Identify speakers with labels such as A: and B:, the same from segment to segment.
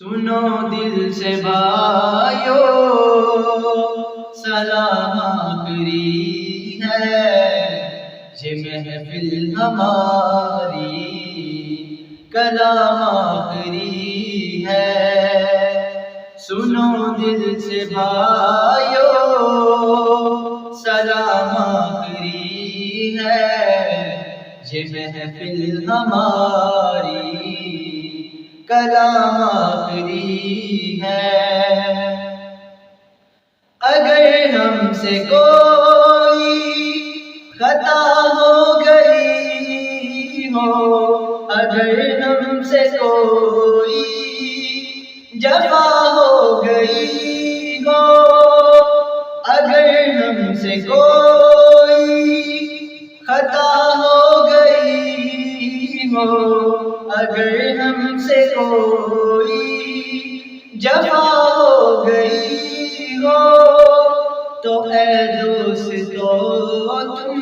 A: سنو دل سے بھائیو سلام آخری ہے، یہ محفل ہماری کلام آخری ہے۔ سنو دل سے بھائیو سلام آخری ہے، یہ محفل ہماری کلام آخری ہے۔ اگر ہم سے کوئی خطا ہو گئی ہو، اگر ہم سے کوئی جفا ہو گئی ہو، اگر ہم سے کوئی خطا ہو گئی ہو، اگر ہم سے کوئی جفا ہو گئی ہو، تو اے دوستو تم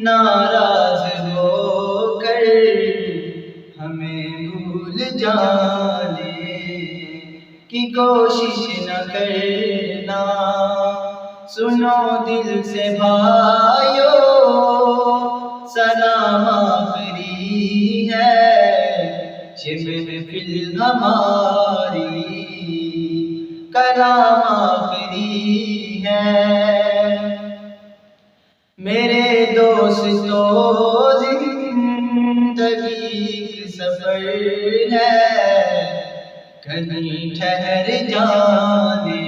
A: ناراض ہو کر ہمیں بھول جانے کی کوشش نہ کرنا۔ سنو دل سے بھائیو سلام آخری ہے، یہ محفل ہماری کلام آخری ہے۔ میرے دوستو زندگی کی سفر ہے، کہیں ٹھہر جانے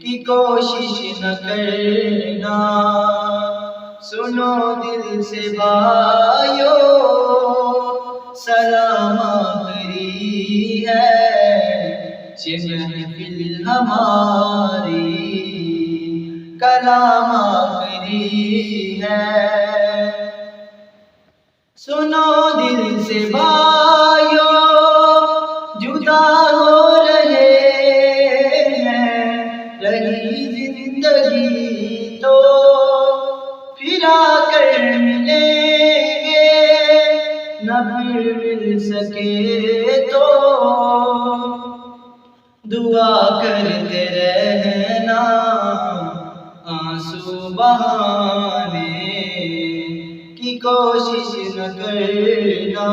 A: کی کوشش نہ کرنا۔ سنو دل سے بھائیو سلام آخری ہے، یہ محفل ہماری کلام آخری ہے۔ سنو دل سے بھائیو جدا ہو رہے ہیں، رہی زندگی تو پھرا کر ملیں گے، نہ پھر مل سکے تو دعا کرتے رہنا، آنسو بہانے کی کوشش نہ کرنا۔